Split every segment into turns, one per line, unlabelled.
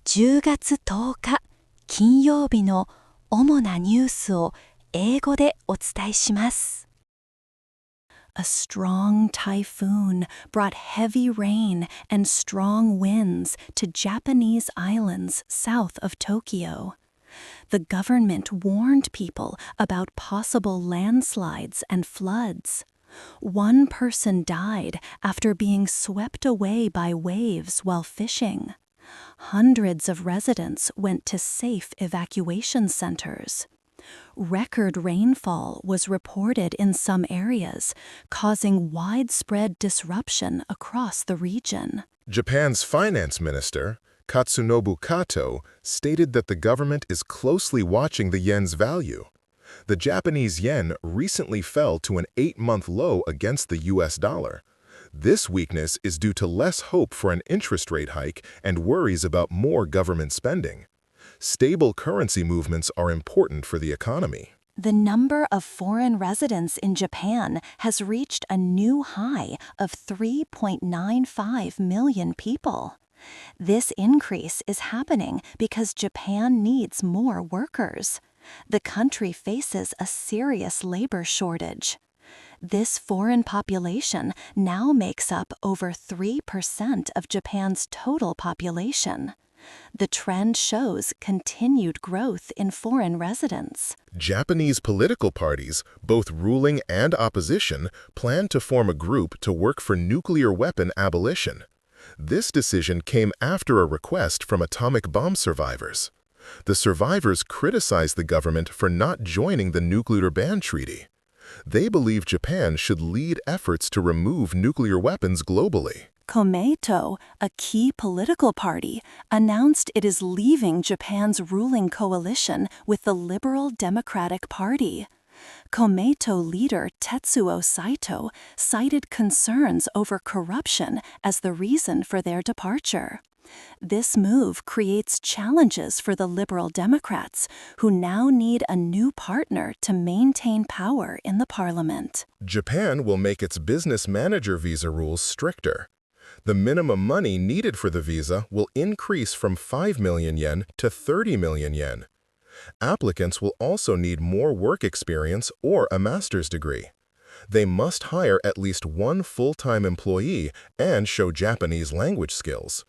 10月10日金曜日の主なニュースを英語でお伝えします。A strong typhoon brought heavy rain and strong winds to Japanese islands south of Tokyo. The government warned people about possible landslides and floods. One person died after being swept away by waves while fishing. Hundreds of residents went to safe evacuation centers. Record rainfall was reported in some areas, causing widespread disruption across the region.
Japan's finance minister, Katsunobu Kato, stated that the government is closely watching the yen's value. The Japanese yen recently fell to an 8-month low against the US dollar. This weakness is due to less hope for an interest rate hike and worries about more government spending. Stable currency movements are important for the economy.
The number of foreign residents in Japan has reached a new high of 3.95 million people. This increase is happening because Japan needs more workers. The country faces a serious labor shortage. This foreign population now makes up over 3% of Japan's total population. The trend shows continued growth in foreign residents.
Japanese political parties, both ruling and opposition, plan to form a group to work for nuclear weapon abolition. This decision came after a request from atomic bomb survivors. The survivors criticized the government for not joining the nuclear ban treaty. They believe Japan should lead efforts to remove nuclear weapons globally.
Komeito, a key political party, announced it is leaving Japan's ruling coalition with the Liberal Democratic Party. Komeito leader Tetsuo Saito cited concerns over corruption as the reason for their departure. This move creates challenges for the Liberal Democrats, who now need a new partner to maintain power in the parliament.
Japan will make its business manager visa rules stricter. The minimum money needed for the visa will increase from 5 million yen to 30 million yen. Applicants will also need more work experience or a master's degree. They must hire at least one full-time employee and show Japanese language skills.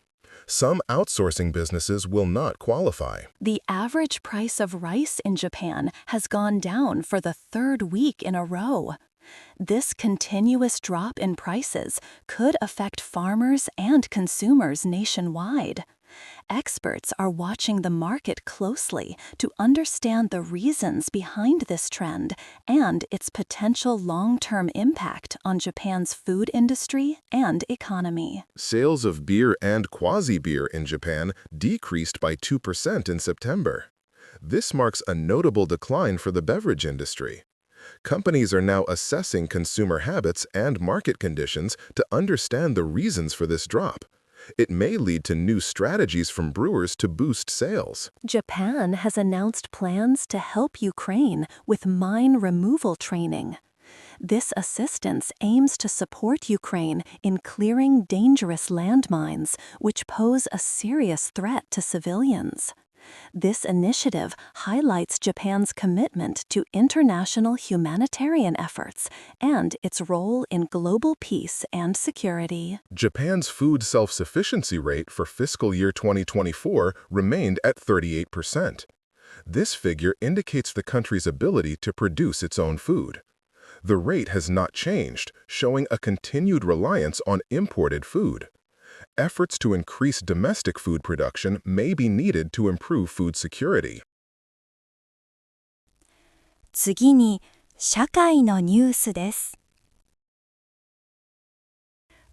Some outsourcing businesses will not qualify.
The average price of rice in Japan has gone down for the third week in a row. This continuous drop in prices could affect farmers and consumers nationwide. Experts are watching the market closely to understand the reasons behind this trend and its potential long-term impact on Japan's food industry and economy.
Sales of beer and quasi-beer in Japan decreased by 2% in September. This marks a notable decline for the beverage industry. Companies are now assessing consumer habits and market conditions to understand the reasons for this drop. It may lead to new strategies from brewers to boost sales.
Japan has announced plans to help Ukraine with mine removal training. This assistance aims to support Ukraine in clearing dangerous landmines, which pose a serious threat to civilians. This initiative highlights Japan's commitment to international humanitarian efforts and its role in global peace and security.
Japan's food self-sufficiency rate for fiscal year 2024 remained at 38%. This figure indicates the country's ability to produce its own food. The rate has not changed, showing a continued reliance on imported food. Efforts to increase domestic food production may be needed to improve food security.
次に、社会のニュースです。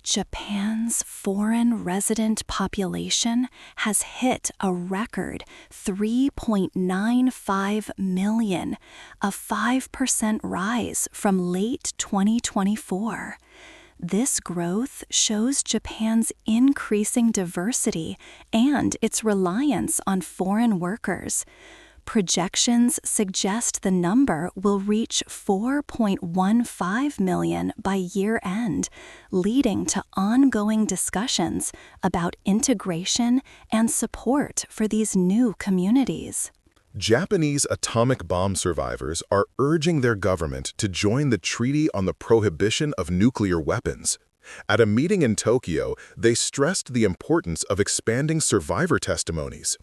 Japan's foreign resident population has hit a record 3.95 million, a 5% rise from late 2024. This growth shows Japan's increasing diversity and its reliance on foreign workers. Projections suggest the number will reach 4.15 million by year end, leading to ongoing discussions about integration and support for these new communities.
Japanese atomic bomb survivors are urging their government to join the Treaty on the Prohibition of Nuclear Weapons. At a meeting in Tokyo, they stressed the importance of expanding survivor testimonies.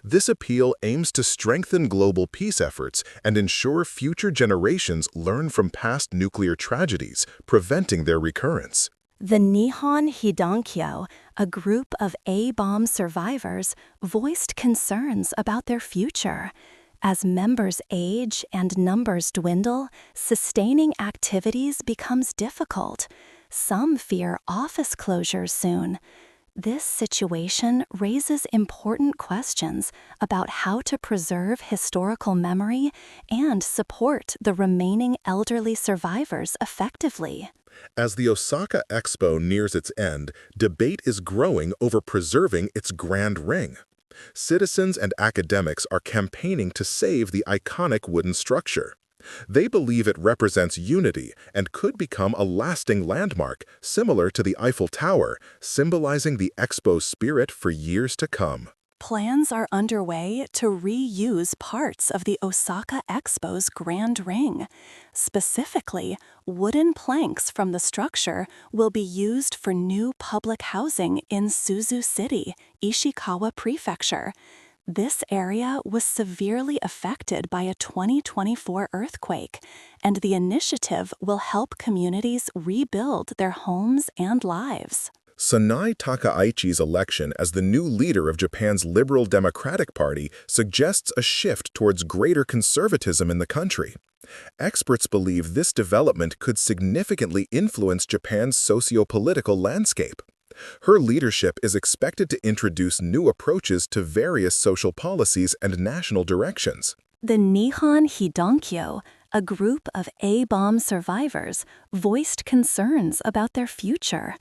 This appeal aims to strengthen global peace efforts and ensure future generations learn from past nuclear tragedies, preventing their recurrence.
The Nihon Hidankyo, a group of A-bomb survivors, voiced concerns about their future. As members age and numbers dwindle, sustaining activities becomes difficult. Some fear office closures soon. This situation raises important questions about how to preserve historical memory and support the remaining elderly survivors effectively.
As the Osaka Expo nears its end, debate is growing over preserving its grand ring. Citizens and academics are campaigning to save the iconic wooden structure. They believe it represents unity and could become a lasting landmark, similar to the Eiffel Tower, symbolizing the Expo's spirit for years to come.
Plans are underway to reuse parts of the Osaka Expo's Grand Ring. Specifically, wooden planks from the structure will be used for new public housing in Suzu City, Ishikawa Prefecture. This area was severely affected by a 2024 earthquake, and the initiative will help communities rebuild their homes and lives.
Sanai Takaichi's election as the new leader of Japan's Liberal Democratic Party suggests a shift towards greater conservatism in the country. Experts believe this development could significantly influence Japan's socio-political landscape. Her leadership is expected to introduce new approaches to various social policies and national directions.
The Nihon Hidankyo, a group of A-bomb survivors, voiced concerns about their future.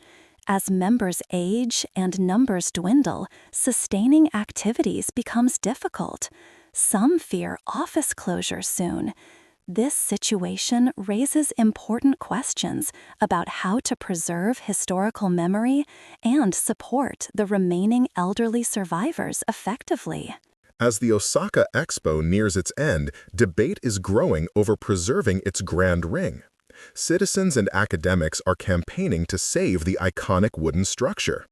As members age and numbers dwindle, sustaining activities becomes difficult. Some fear office closure soon. This situation raises important questions about how to preserve historical memory and support the remaining elderly survivors effectively.
As the Osaka Expo nears its end, debate is growing over preserving its grand ring. Citizens and academics are campaigning to save the iconic wooden structure.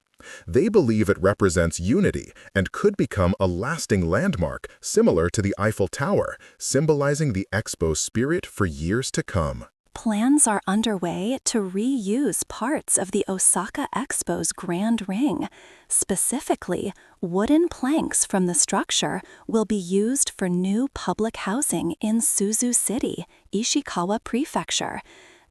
They believe it represents unity and could become a lasting landmark similar to the Eiffel Tower, symbolizing the Expo's spirit for years to come.
Plans are underway to reuse parts of the Osaka Expo's Grand Ring. Specifically, wooden planks from the structure will be used for new public housing in Suzu City, Ishikawa Prefecture.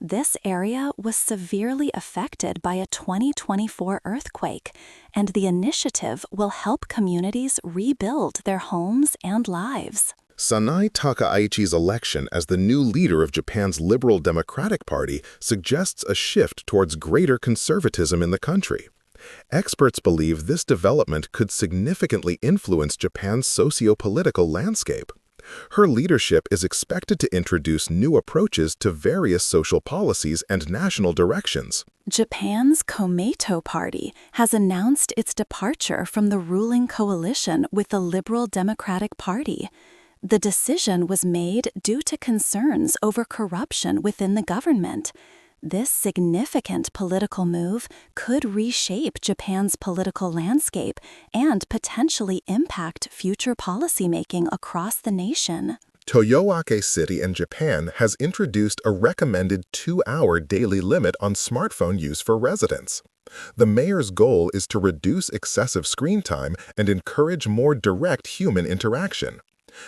This area was severely affected by a 2024 earthquake, and the initiative will help communities rebuild their homes and lives.
Sanai Takaichi's election as the new leader of Japan's Liberal Democratic Party suggests a shift towards greater conservatism in the country. Experts believe this development could significantly influence Japan's socio-political landscape. Her leadership is expected to introduce new approaches to various social policies and national directions.
Japan's Komeito Party has announced its departure from the ruling coalition with the Liberal Democratic Party. The decision was made due to concerns over corruption within the government. This significant political move could reshape Japan's political landscape and potentially impact future policymaking across the nation.
Toyoake City in Japan has introduced a recommended 2-hour daily limit on smartphone use for residents. The mayor's goal is to reduce excessive screen time and encourage more direct human interaction.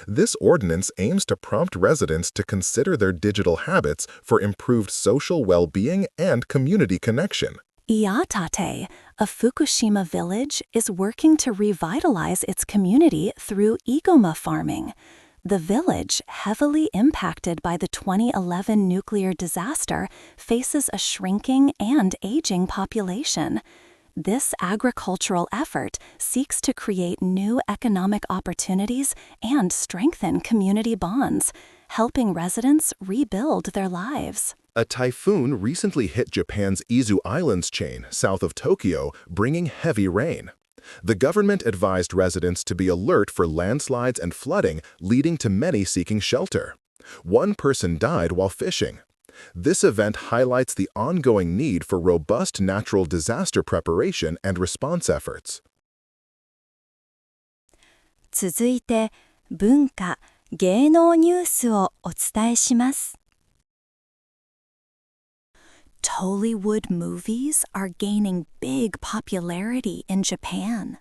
This ordinance aims to prompt residents to consider their digital habits for improved social well-being and community connection.
Iatate, a Fukushima village, is working to revitalize its community through igoma farming. The village, heavily impacted by the 2011 nuclear disaster, faces a shrinking and aging population. This agricultural effort seeks to create new economic opportunities and strengthen community bonds, helping residents rebuild their lives.
A typhoon recently hit Japan's Izu Islands chain south of Tokyo, bringing heavy rain. The government advised residents to be alert for landslides and flooding, leading to many seeking shelter. One person died while fishing. This event highlights the ongoing need for robust natural disaster preparation and response efforts.
続いて、文化・芸能ニュースをお伝えします。Tollywood movies are gaining big popularity in Japan.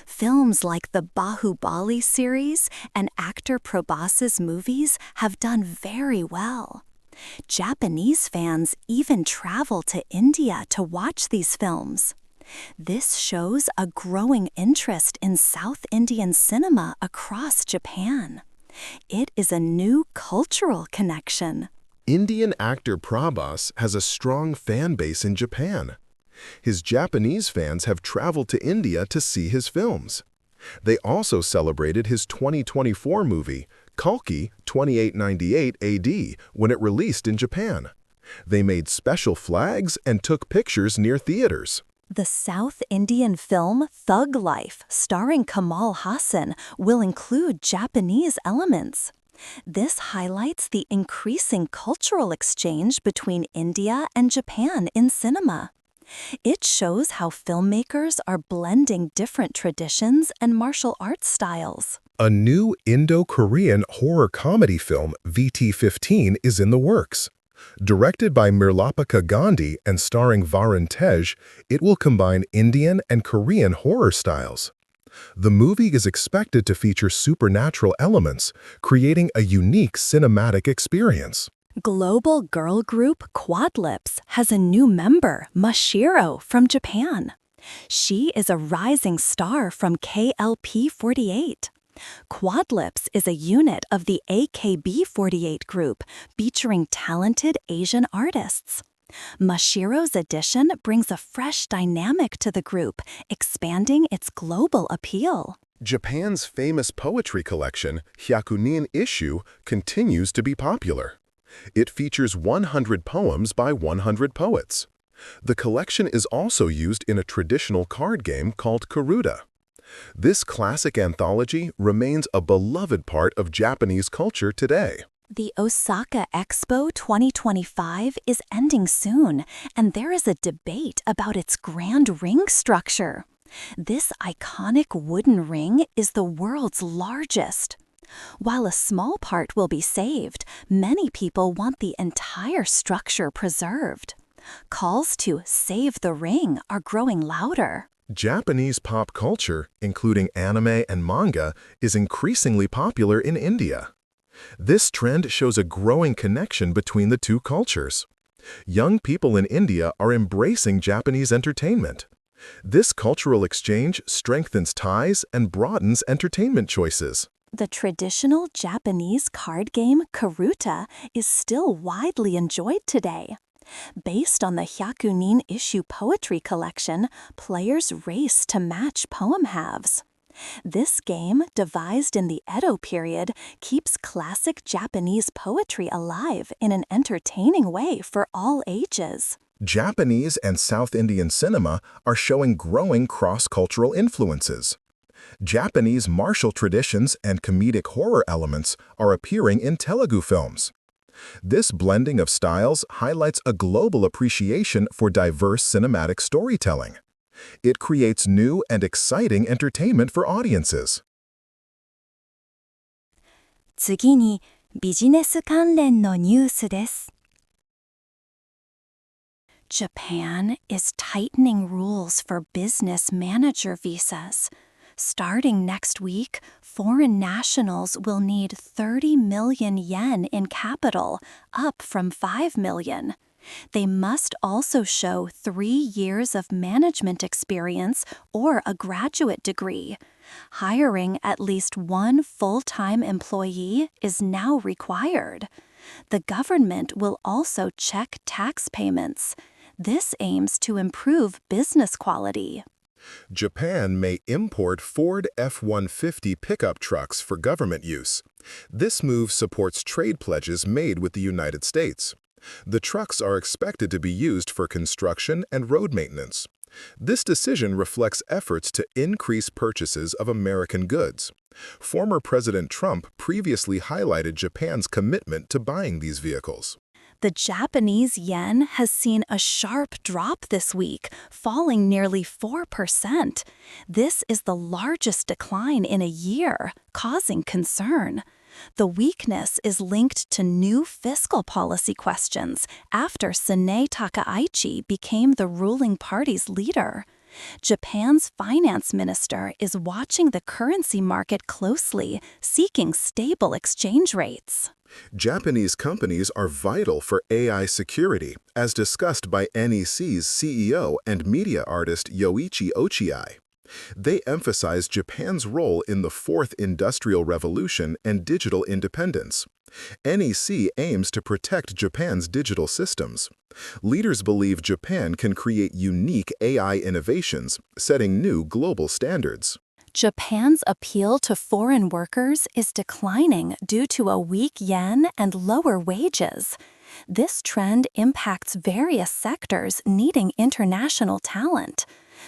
Films like the Bahubali series and actor Proboscis movies have done very well. Japanese fans even travel to India to watch these films. This shows a growing interest in South Indian cinema across Japan. It is a new cultural connection.
Indian actor Prabhas has a strong fan base in Japan. His Japanese fans have traveled to India to see his films. They also celebrated his 2024 movie, Kalki 2898 AD, when it released in Japan. They made special flags and took pictures near theaters.
The South Indian film Thug Life, starring Kamal Hassan, will include Japanese elements. This highlights the increasing cultural exchange between India and Japan in cinema. It shows how filmmakers are blending different traditions and martial arts styles.
A new Indo-Korean horror comedy film, VT15, is in the works. Directed by Mirlapaka Gandhi and starring Varun Tej, it will combine Indian and Korean horror styles. The movie is expected to feature supernatural elements, creating a unique cinematic experience.
Global girl group Quadlips has a new member, Mashiro, from Japan. She is a rising star from KLP48. Quadlips is a unit of the AKB48 group, featuring talented Asian artists. Mashiro's addition brings a fresh dynamic to the group, expanding its global appeal.
Japan's famous poetry collection, Hyakunin Issue, continues to be popular. It features 100 poems by 100 poets. The collection is also used in a traditional card game called Karuta. This classic anthology remains a beloved part of Japanese culture today.
The Osaka Expo 2025 is ending soon, and there is a debate about its grand ring structure. This iconic wooden ring is the world's largest. While a small part will be saved, many people want the entire structure preserved. Calls to save the ring are growing louder.
Japanese pop culture, including anime and manga, is increasingly popular in India. This trend shows a growing connection between the two cultures. Young people in India are embracing Japanese entertainment. This cultural exchange strengthens ties and broadens entertainment choices.
The traditional Japanese card game Karuta is still widely enjoyed today. Based on the Hyakunin Issue poetry collection, players race to match poem halves. This game, devised in the Edo period, keeps classic Japanese poetry alive in an entertaining way for all ages.
Japanese and South Indian cinema are showing growing cross-cultural influences. Japanese martial traditions and comedic horror elements are appearing in Telugu films. This blending of styles highlights a global appreciation for diverse cinematic storytelling. It creates new and exciting entertainment for audiences.
次に、ビジネス関連のニュースです。Japan is tightening rules for business manager visas. Starting next week, foreign nationals will need 30 million yen in capital, up from 5 million. They must also show 3 years of management experience or a graduate degree. Hiring at least one full-time employee is now required. The government will also check tax payments. This aims to improve business quality.
Japan may import Ford F-150 pickup trucks for government use. This move supports trade pledges made with the United States. The trucks are expected to be used for construction and road maintenance. This decision reflects efforts to increase purchases of American goods. Former President Trump previously highlighted Japan's commitment to buying these vehicles.
The Japanese yen has seen a sharp drop this week, falling nearly 4%. This is the largest decline in a year, causing concern. The weakness is linked to new fiscal policy questions after Sanae Takaichi became the ruling party's leader. Japan's finance minister is watching the currency market closely, seeking stable exchange rates.
Japanese companies are vital for AI security, as discussed by NEC's CEO and media artist Yoichi Ochiai. They emphasize Japan's role in the Fourth Industrial Revolution and digital independence. NEC aims to protect Japan's digital systems. Leaders believe Japan can create unique AI innovations, setting new global standards.
Japan's appeal to foreign workers is declining due to a weak yen and lower wages. This trend impacts various sectors needing international talent.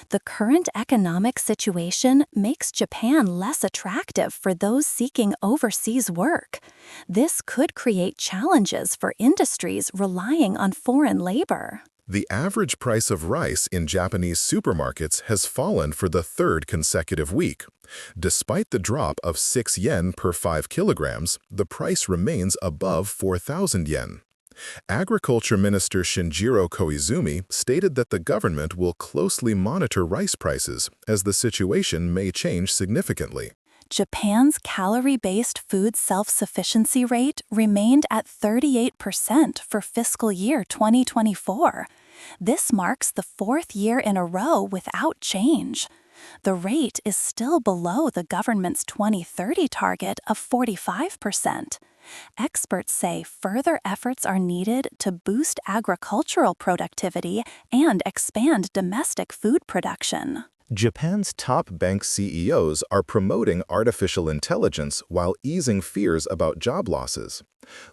The current economic situation makes Japan less attractive for those seeking overseas work. This could create challenges for industries relying on foreign labor.
The average price of rice in Japanese supermarkets has fallen for the third consecutive week. Despite the drop of 6 yen per 5 kilograms, the price remains above 4,000 yen. Agriculture Minister Shinjiro Koizumi stated that the government will closely monitor rice prices as the situation may change significantly.
Japan's calorie-based food self-sufficiency rate remained at 38% for fiscal year 2024. This marks the fourth year in a row without change. The rate is still below the government's 2030 target of 45%. Experts say further efforts are needed to boost agricultural productivity and expand domestic food production.
Japan's top bank CEOs are promoting artificial intelligence while easing fears about job losses.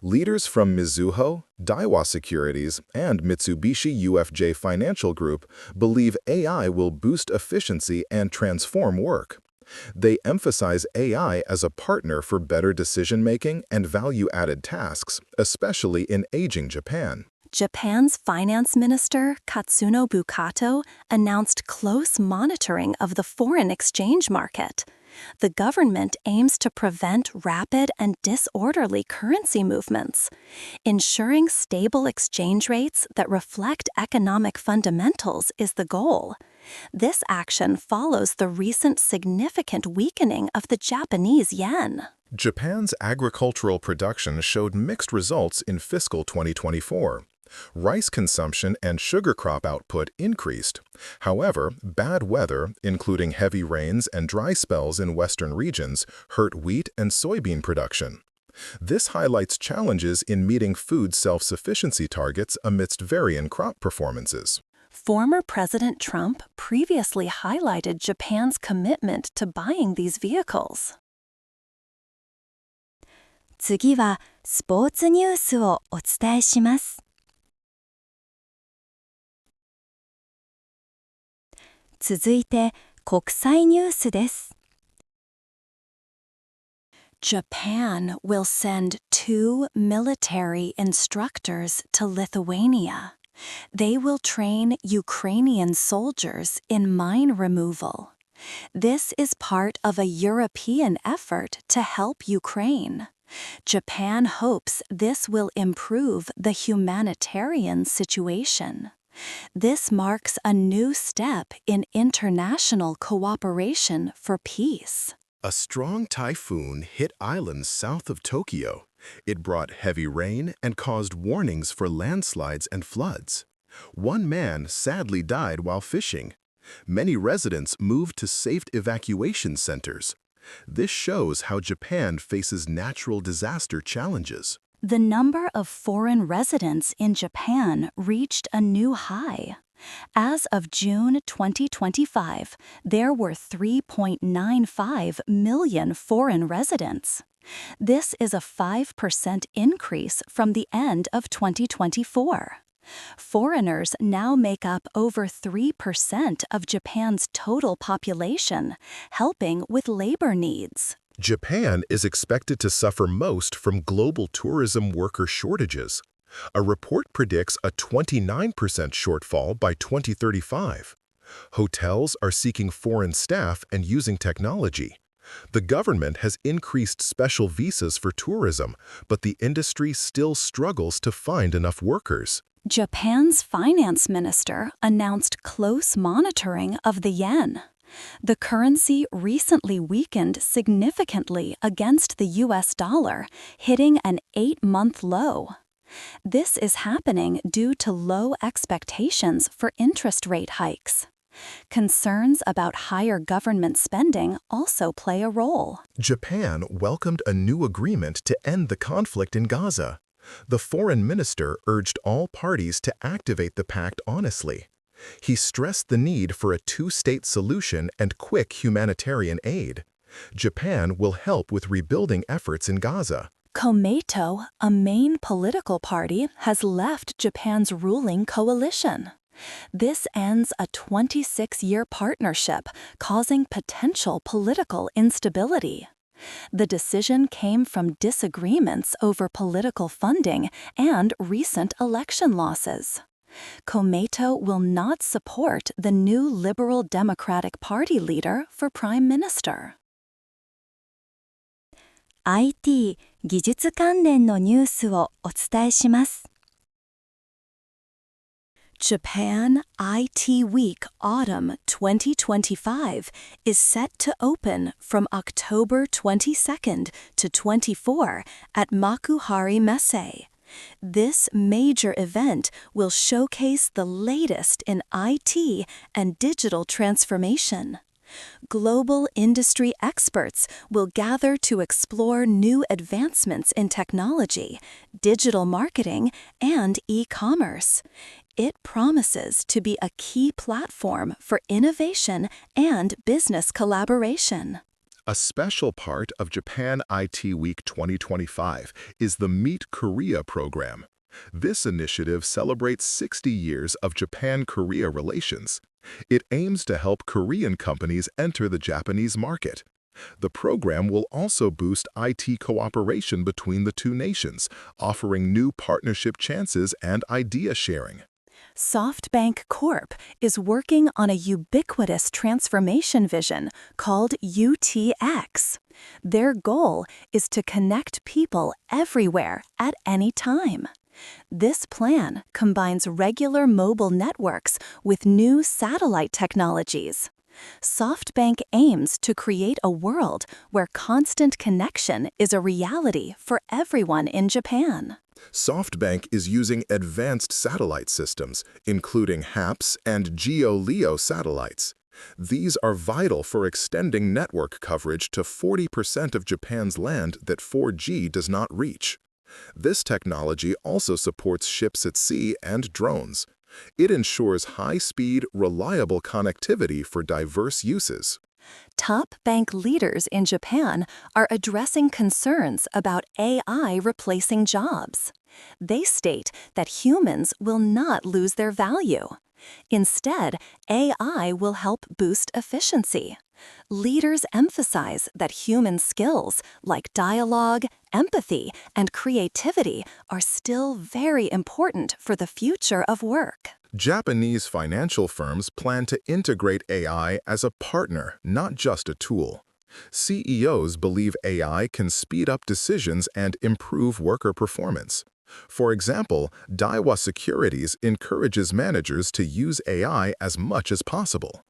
Leaders from Mizuho, Daiwa Securities, and Mitsubishi UFJ Financial Group believe AI will boost efficiency and transform work. They emphasize AI as a partner for better decision-making and value-added tasks, especially in aging Japan.
Japan's finance minister, Katsunobu Kato, announced close monitoring of the foreign exchange market. The government aims to prevent rapid and disorderly currency movements. Ensuring stable exchange rates that reflect economic fundamentals is the goal. This action follows the recent significant weakening of the Japanese yen.
Japan's agricultural production showed mixed results in fiscal 2024. Rice consumption and sugar crop output increased. However, bad weather, including heavy rains and dry spells in western regions, hurt wheat and soybean production. This highlights challenges in meeting food self-sufficiency targets amidst varying crop performances.
Former President Trump previously highlighted Japan's commitment to buying these vehicles. 次はスポーツニュースをお伝えします。続いて国際ニュースです。Japan will send 2 military instructors to Lithuania. They will train Ukrainian soldiers in mine removal. This is part of a European effort to help Ukraine. Japan hopes this will improve the humanitarian situation. This marks a new step in international cooperation for peace.
A strong typhoon hit islands south of Tokyo. It brought heavy rain and caused warnings for landslides and floods. One man sadly died while fishing. Many residents moved to safe evacuation centers. This shows how Japan faces natural disaster challenges.
The number of foreign residents in Japan reached a new high. As of June 2025, there were 3.95 million foreign residents. This is a 5% increase from the end of 2024. Foreigners now make up over 3% of Japan's total population, helping with labor needs.
Japan is expected to suffer most from global tourism worker shortages. A report predicts a 29% shortfall by 2035. Hotels are seeking foreign staff and using technology. The government has increased special visas for tourism, but the industry still struggles to find enough workers.
Japan's finance minister announced close monitoring of the yen. The currency recently weakened significantly against the US dollar, hitting an 8-month low. This is happening due to low expectations for interest rate hikes. Concerns about higher government spending also play a role.
Japan welcomed a new agreement to end the conflict in Gaza. The foreign minister urged all parties to activate the pact honestly. He stressed the need for a two-state solution and quick humanitarian aid. Japan will help with rebuilding efforts in Gaza.
Komeito, a main political party, has left Japan's ruling coalition. This ends a 26-year partnership, causing potential political instability. The decision came from disagreements over political funding and recent election losses. Komeito will not support the new Liberal Democratic Party leader for Prime Minister. IT 技術関連のニュースをお伝えします。Japan IT Week Autumn 2025 is set to open from October 22nd to 24 at Makuhari Messe. This major event will showcase the latest in IT and digital transformation. Global industry experts will gather to explore new advancements in technology, digital marketing, and e-commerce. It promises to be a key platform for innovation and business collaboration.
A special part of Japan IT Week 2025 is the Meet Korea program. This initiative celebrates 60 years of Japan-Korea relations. It aims to help Korean companies enter the Japanese market. The program will also boost IT cooperation between the two nations, offering new partnership chances and idea sharing.
SoftBank Corp. is working on a ubiquitous transformation vision called UTX. Their goal is to connect people everywhere at any time. This plan combines regular mobile networks with new satellite technologies. SoftBank aims to create a world where constant connection is a reality for everyone in Japan.
SoftBank is using advanced satellite systems, including HAPS and GEO-LEO satellites. These are vital for extending network coverage to 40% of Japan's land that 4G does not reach. This technology also supports ships at sea and drones. It ensures high-speed, reliable connectivity for diverse uses.
Top bank leaders in Japan are addressing concerns about AI replacing jobs. They state that humans will not lose their value. Instead, AI will help boost efficiency. Leaders emphasize that human skills like dialogue, empathy, and creativity are still very important for the future of work.
Japanese financial firms plan to integrate AI as a partner, not just a tool. CEOs believe AI can speed up decisions and improve worker performance. For example, Daiwa Securities encourages managers to use AI as much as possible.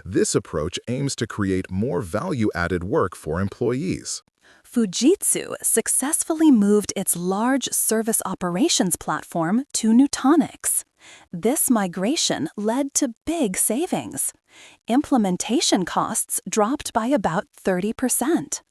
This approach aims to create more value-added work for employees.
Fujitsu successfully moved its large service operations platform to Nutanix. This migration led to big savings. Implementation costs dropped by about 30%.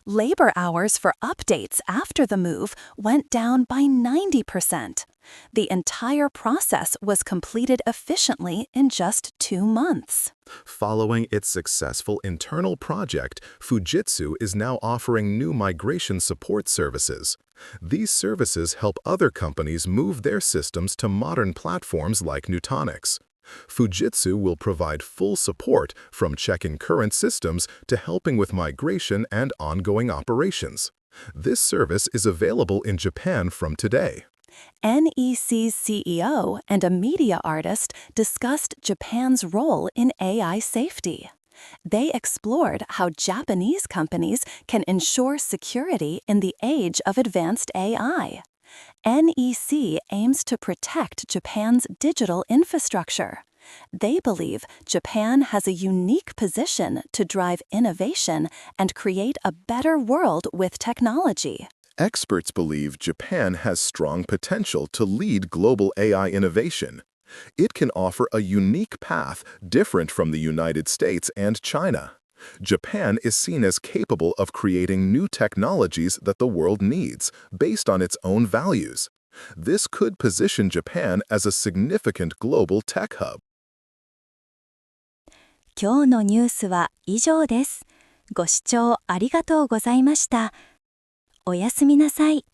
Labor hours for updates after the move went down by 90%. The entire process was completed efficiently in just 2 months.
Following its successful internal project, Fujitsu is now offering new migration support services. These services help other companies move their systems to modern platforms like Nutanix. Fujitsu will provide full support from checking current systems to helping with migration and ongoing operations. This service is available in Japan from today.
NEC's CEO and a media artist discussed Japan's role in AI safety. They explored how Japanese companies can ensure security in the age of advanced AI. NEC aims to protect Japan's digital infrastructure. They believe Japan has a unique position to drive innovation and create a better world with technology.
Experts believe Japan has strong potential to lead global AI innovation. It can offer a unique path different from the United States and China. Japan is seen as capable of creating new technologies that the world needs, based on its own values. This could position Japan as a significant global tech hub.
今日のニュースは以上です。ご視聴ありがとうございました。おやすみなさい。